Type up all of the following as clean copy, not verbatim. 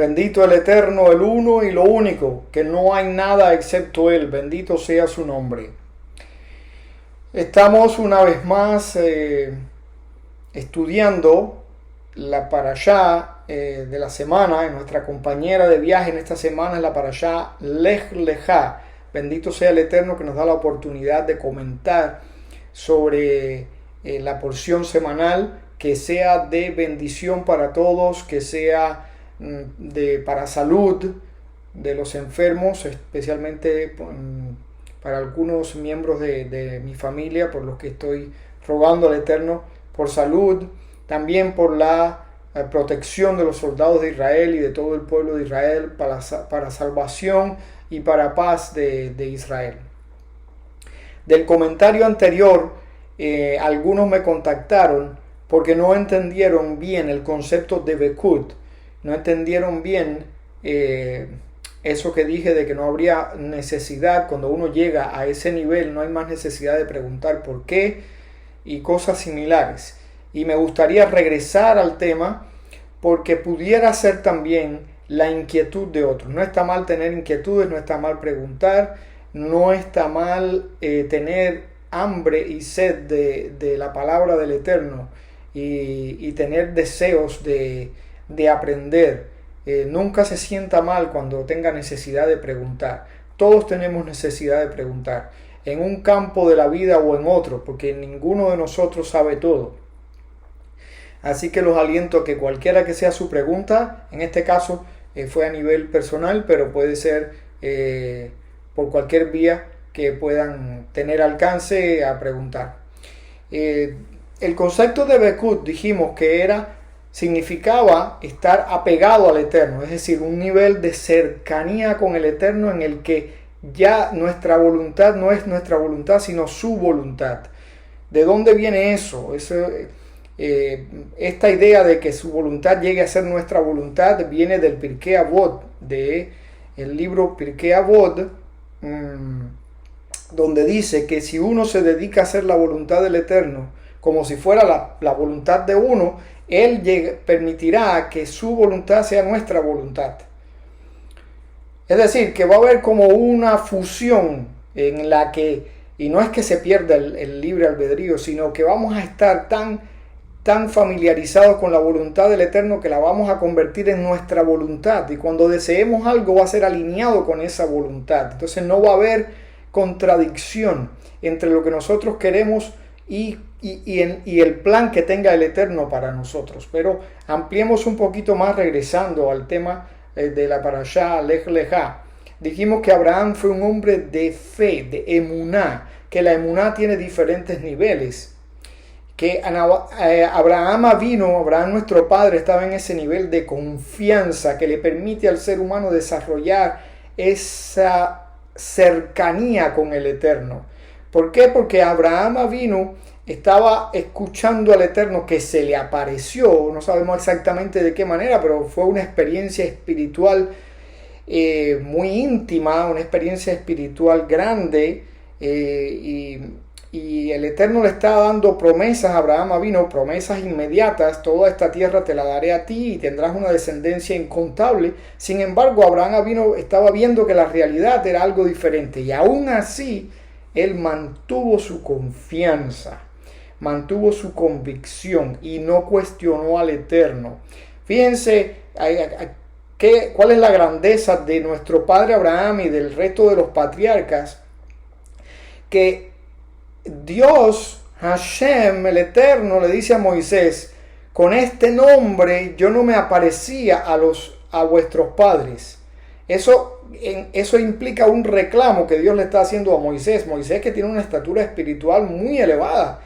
Bendito el Eterno, el uno y lo único, que no hay nada excepto Él. Bendito sea su nombre. Estamos una vez más estudiando la parashá de la semana. Nuestra compañera de viaje en esta semana es la parashá Lech Lejá. Bendito sea el Eterno que nos da la oportunidad de comentar sobre la porción semanal, que sea de bendición para todos, que sea para salud de los enfermos, especialmente para algunos miembros de mi familia, por los que estoy rogando al Eterno por salud, también por la protección de los soldados de Israel y de todo el pueblo de Israel, para salvación y para paz de Israel. Del comentario anterior, algunos me contactaron porque no entendieron bien el concepto de Bekut, no entendieron bien eso que dije de que no habría necesidad, cuando uno llega a ese nivel no hay más necesidad de preguntar por qué y cosas similares. Y me gustaría regresar al tema porque pudiera ser también la inquietud de otros. No está mal tener inquietudes, no está mal preguntar, no está mal tener hambre y sed de la palabra del Eterno y tener deseos de aprender. Nunca se sienta mal cuando tenga necesidad de preguntar. Todos tenemos necesidad de preguntar, en un campo de la vida o en otro, porque ninguno de nosotros sabe todo. Así que los aliento a que cualquiera que sea su pregunta, en este caso fue a nivel personal, pero puede ser por cualquier vía que puedan tener alcance a preguntar. El concepto de Bekut dijimos que significaba estar apegado al Eterno, es decir, un nivel de cercanía con el Eterno en el que ya nuestra voluntad no es nuestra voluntad, sino su voluntad. ¿De dónde viene eso? Esta idea de que su voluntad llegue a ser nuestra voluntad viene del Pirkei Avot, del libro Pirkei Avot, donde dice que si uno se dedica a hacer la voluntad del Eterno como si fuera la voluntad de uno, Él permitirá que su voluntad sea nuestra voluntad. Es decir, que va a haber como una fusión en la que, y no es que se pierda el libre albedrío, sino que vamos a estar tan familiarizados con la voluntad del Eterno que la vamos a convertir en nuestra voluntad. Y cuando deseemos algo va a ser alineado con esa voluntad. Entonces no va a haber contradicción entre lo que nosotros queremos y el plan que tenga el Eterno para nosotros. Pero ampliemos un poquito más regresando al tema de la parashá Lech Lejá. Dijimos que Abraham fue un hombre de fe, de emuná, que la emuná tiene diferentes niveles. Que Abraham nuestro padre, estaba en ese nivel de confianza que le permite al ser humano desarrollar esa cercanía con el Eterno. ¿Por qué? Porque Abraham estaba escuchando al Eterno que se le apareció, no sabemos exactamente de qué manera, pero fue una experiencia espiritual muy íntima, una experiencia espiritual grande, y el Eterno le está dando promesas a Abraham, promesas inmediatas: toda esta tierra te la daré a ti y tendrás una descendencia incontable. Sin embargo, Abraham estaba viendo que la realidad era algo diferente, y aún así él mantuvo su confianza, mantuvo su convicción y no cuestionó al Eterno. Fíjense cuál es la grandeza de nuestro padre Abraham y del resto de los patriarcas, que Dios, Hashem, el Eterno, le dice a Moisés: con este nombre yo no me aparecía a vuestros padres. Eso implica un reclamo que Dios le está haciendo a Moisés. Moisés, que tiene una estatura espiritual muy elevada,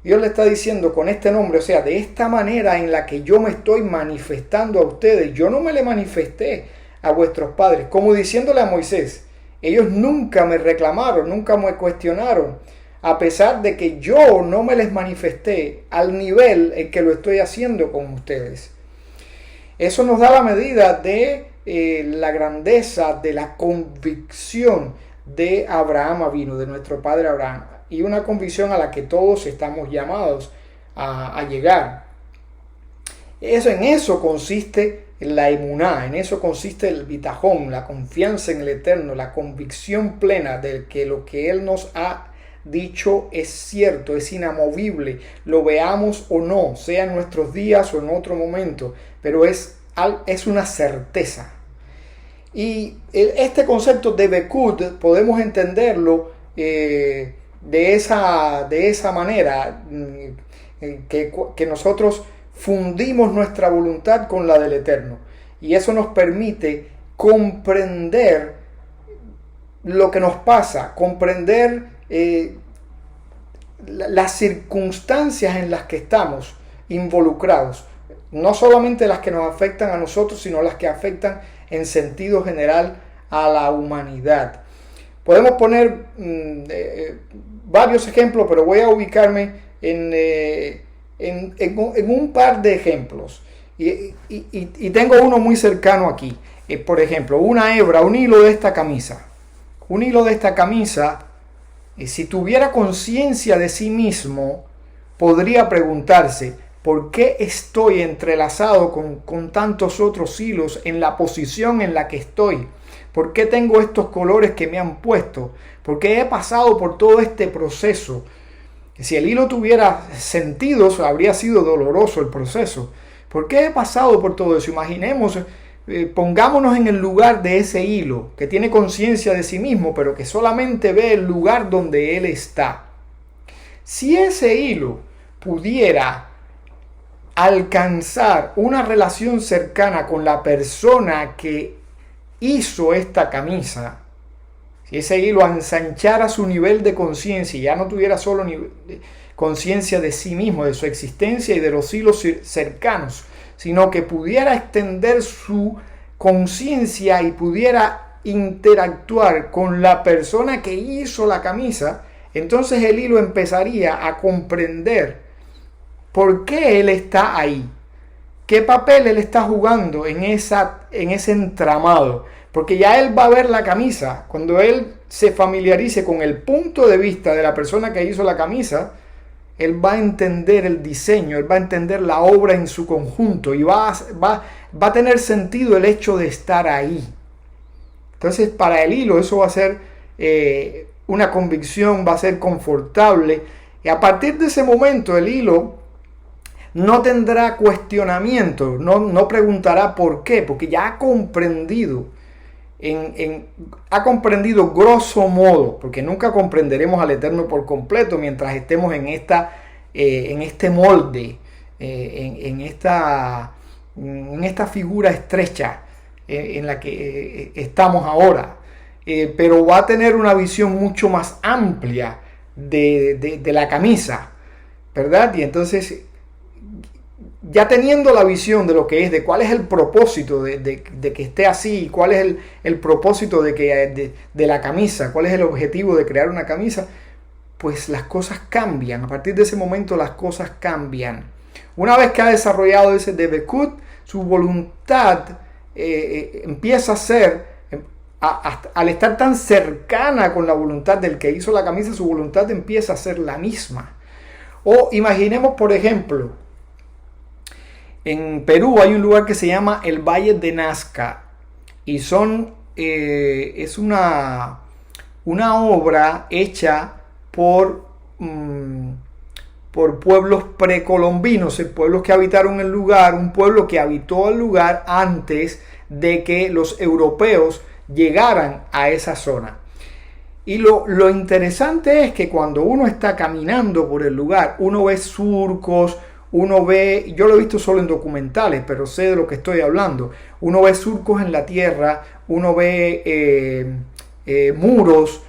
Dios le está diciendo: con este nombre, o sea, de esta manera en la que yo me estoy manifestando a ustedes, yo no me le manifesté a vuestros padres. Como diciéndole a Moisés: ellos nunca me reclamaron, nunca me cuestionaron, a pesar de que yo no me les manifesté al nivel en que lo estoy haciendo con ustedes. Eso nos da la medida de la grandeza, de la convicción de Abraham de nuestro padre Abraham, y una convicción a la que todos estamos llamados a llegar. En eso consiste la emuná, en eso consiste el bitajón, la confianza en el Eterno, la convicción plena de que lo que Él nos ha dicho es cierto, es inamovible, lo veamos o no, sea en nuestros días o en otro momento, pero es una certeza. Y este concepto de Bekud podemos entenderlo de esa manera, que nosotros fundimos nuestra voluntad con la del Eterno, y eso nos permite comprender lo que nos pasa, comprender las circunstancias en las que estamos involucrados, no solamente las que nos afectan a nosotros, sino las que afectan en sentido general a la humanidad. Podemos poner varios ejemplos, pero voy a ubicarme en un par de ejemplos. Y tengo uno muy cercano aquí. Por ejemplo, una hebra, un hilo de esta camisa. Un hilo de esta camisa, si tuviera conciencia de sí mismo, podría preguntarse: ¿por qué estoy entrelazado con tantos otros hilos en la posición en la que estoy? ¿Por qué tengo estos colores que me han puesto? ¿Por qué he pasado por todo este proceso? Si el hilo tuviera sentidos, habría sido doloroso el proceso. ¿Por qué he pasado por todo eso? Imaginemos, pongámonos en el lugar de ese hilo, que tiene conciencia de sí mismo, pero que solamente ve el lugar donde él está. Si ese hilo pudiera alcanzar una relación cercana con la persona que hizo esta camisa, si ese hilo ensanchara su nivel de conciencia y ya no tuviera solo conciencia de sí mismo, de su existencia y de los hilos cercanos, sino que pudiera extender su conciencia y pudiera interactuar con la persona que hizo la camisa, entonces el hilo empezaría a comprender por qué él está ahí, qué papel él está jugando en ese entramado. Porque ya él va a ver la camisa. Cuando él se familiarice con el punto de vista de la persona que hizo la camisa, él va a entender el diseño, él va a entender la obra en su conjunto y va a tener sentido el hecho de estar ahí. Entonces, para el hilo eso va a ser una convicción, va a ser confortable. Y a partir de ese momento el hilo no tendrá cuestionamiento, no preguntará por qué, porque ya ha comprendido. Ha comprendido grosso modo, porque nunca comprenderemos al Eterno por completo mientras estemos en este molde, en esta figura estrecha en la que estamos ahora, pero va a tener una visión mucho más amplia de la camisa, ¿verdad? Y entonces, ya teniendo la visión de lo que es, de cuál es el propósito de que esté así, cuál es el propósito de la camisa, cuál es el objetivo de crear una camisa, pues las cosas cambian. A partir de ese momento las cosas cambian. Una vez que ha desarrollado ese Debekut, su voluntad empieza a ser, al estar tan cercana con la voluntad del que hizo la camisa, su voluntad empieza a ser la misma. O imaginemos, por ejemplo, en Perú hay un lugar que se llama el Valle de Nazca y es una obra hecha por pueblos precolombinos, pueblos que habitaron el lugar, un pueblo que habitó el lugar antes de que los europeos llegaran a esa zona. Y lo interesante es que cuando uno está caminando por el lugar, uno ve surcos, uno ve, yo lo he visto solo en documentales, pero sé de lo que estoy hablando. Uno ve surcos en la tierra, uno ve muros,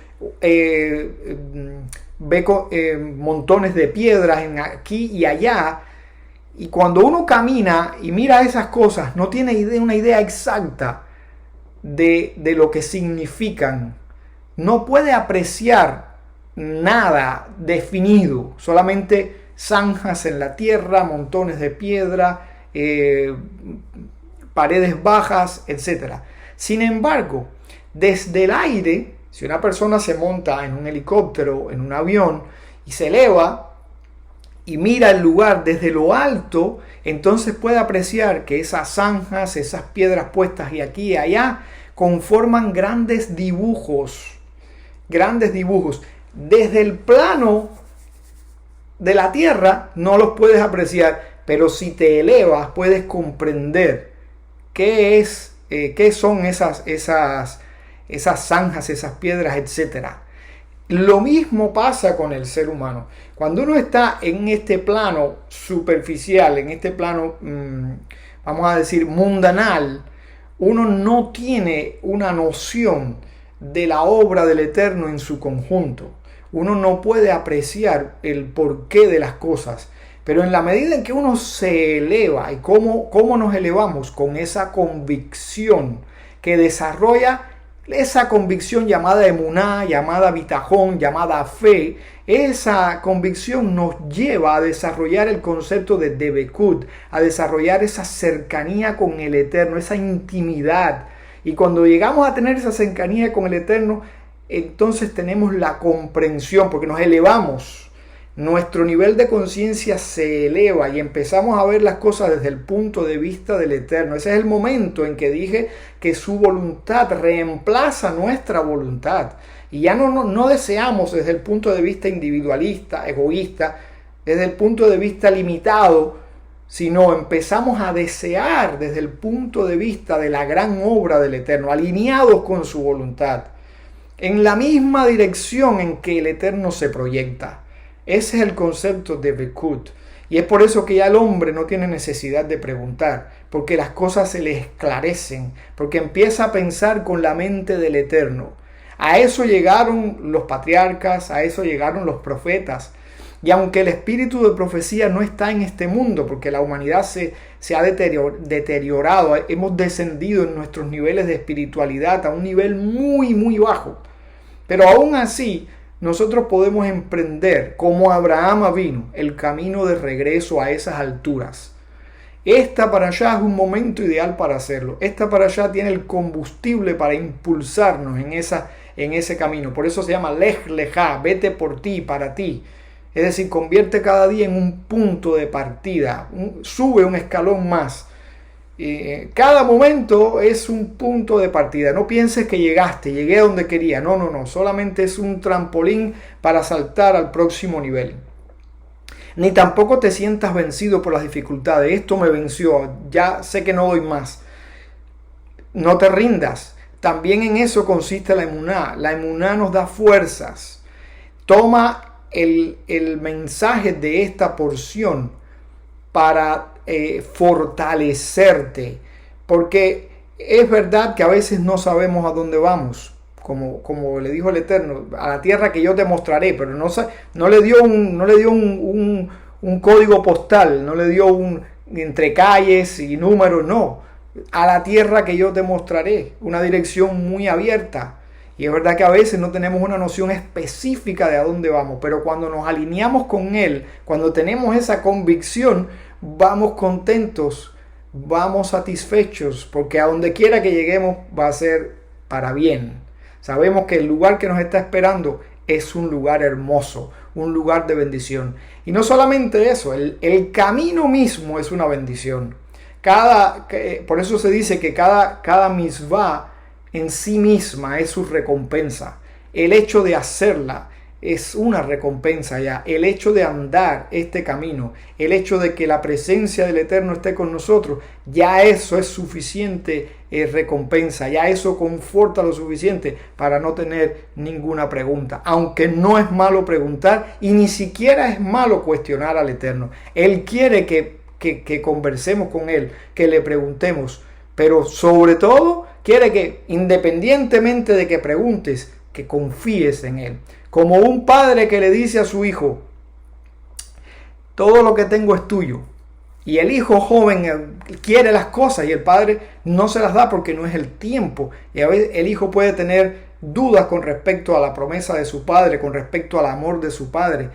ve montones de piedras aquí y allá. Y cuando uno camina y mira esas cosas, no tiene una idea exacta de lo que significan. No puede apreciar nada definido, solamente zanjas en la tierra, montones de piedra, paredes bajas, etc. Sin embargo, desde el aire, si una persona se monta en un helicóptero, en un avión, y se eleva y mira el lugar desde lo alto, entonces puede apreciar que esas zanjas, esas piedras puestas y aquí y allá, conforman grandes dibujos. Desde el plano de la tierra no los puedes apreciar, pero si te elevas puedes comprender qué son esas zanjas, esas piedras, etcétera. Lo mismo pasa con el ser humano. Cuando uno está en este plano superficial, en este plano, vamos a decir, mundanal, uno no tiene una noción de la obra del Eterno en su conjunto. Uno no puede apreciar el porqué de las cosas. Pero en la medida en que uno se eleva, ¿y cómo nos elevamos? Con esa convicción que desarrolla, esa convicción llamada emuná, llamada bitajón, llamada fe. Esa convicción nos lleva a desarrollar el concepto de debekut, a desarrollar esa cercanía con el Eterno, esa intimidad. Y cuando llegamos a tener esa cercanía con el Eterno, entonces tenemos la comprensión, porque nos elevamos. Nuestro nivel de conciencia se eleva y empezamos a ver las cosas desde el punto de vista del Eterno. Ese es el momento en que dije que su voluntad reemplaza nuestra voluntad. Y ya no deseamos desde el punto de vista individualista, egoísta, desde el punto de vista limitado, sino empezamos a desear desde el punto de vista de la gran obra del Eterno, alineados con su voluntad, en la misma dirección en que el Eterno se proyecta. Ese es el concepto de Bekut. Y es por eso que ya el hombre no tiene necesidad de preguntar, porque las cosas se le esclarecen, porque empieza a pensar con la mente del Eterno. A eso llegaron los patriarcas, a eso llegaron los profetas. Y aunque el espíritu de profecía no está en este mundo, porque la humanidad se ha deteriorado, hemos descendido en nuestros niveles de espiritualidad a un nivel muy, muy bajo. Pero aún así, nosotros podemos emprender, como Abraham vino, el camino de regreso a esas alturas. Esta para allá es un momento ideal para hacerlo. Esta para allá tiene el combustible para impulsarnos en ese camino. Por eso se llama Lech Lejá, vete por ti, para ti. Es decir, convierte cada día en un punto de partida, sube un escalón más. Cada momento es un punto de partida. No pienses que llegué a donde quería. No. Solamente es un trampolín para saltar al próximo nivel. Ni tampoco te sientas vencido por las dificultades. Esto me venció. Ya sé que no doy más. No te rindas. También en eso consiste la emuná. La emuná nos da fuerzas. Toma el mensaje de esta porción para fortalecerte, porque es verdad que a veces no sabemos a dónde vamos, como le dijo el Eterno, a la tierra que yo te mostraré, pero no le dio un código postal, no le dio entre calles y números, no, a la tierra que yo te mostraré, una dirección muy abierta. Y es verdad que a veces no tenemos una noción específica de a dónde vamos, pero cuando nos alineamos con Él, cuando tenemos esa convicción, vamos contentos, vamos satisfechos, porque a donde quiera que lleguemos va a ser para bien. Sabemos que el lugar que nos está esperando es un lugar hermoso, un lugar de bendición. Y no solamente eso, el camino mismo es una bendición. Por eso se dice que cada misvá en sí misma es su recompensa. El hecho de hacerla es una recompensa ya. El hecho de andar este camino, el hecho de que la presencia del Eterno esté con nosotros, ya eso es suficiente recompensa. Ya eso conforta lo suficiente para no tener ninguna pregunta. Aunque no es malo preguntar y ni siquiera es malo cuestionar al Eterno. Él quiere que conversemos con Él, que le preguntemos. Pero sobre todo quiere que, independientemente de que preguntes, que confíes en Él. Como un padre que le dice a su hijo, todo lo que tengo es tuyo. Y el hijo joven quiere las cosas y el padre no se las da porque no es el tiempo. Y a veces el hijo puede tener dudas con respecto a la promesa de su padre, con respecto al amor de su padre.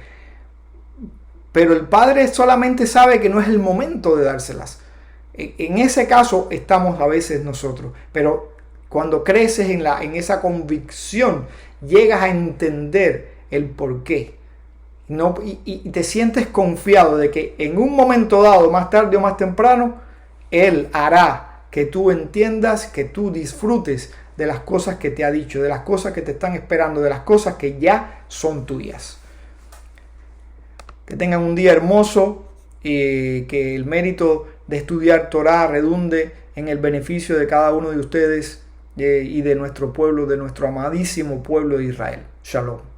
Pero el padre solamente sabe que no es el momento de dárselas. En ese caso estamos a veces nosotros, pero cuando creces en esa convicción, llegas a entender el porqué. y te sientes confiado de que en un momento dado, más tarde o más temprano, Él hará que tú entiendas, que tú disfrutes de las cosas que te ha dicho, de las cosas que te están esperando, de las cosas que ya son tuyas. Que tengan un día hermoso y que el mérito de estudiar Torah redunde en el beneficio de cada uno de ustedes y de nuestro pueblo, de nuestro amadísimo pueblo de Israel. Shalom.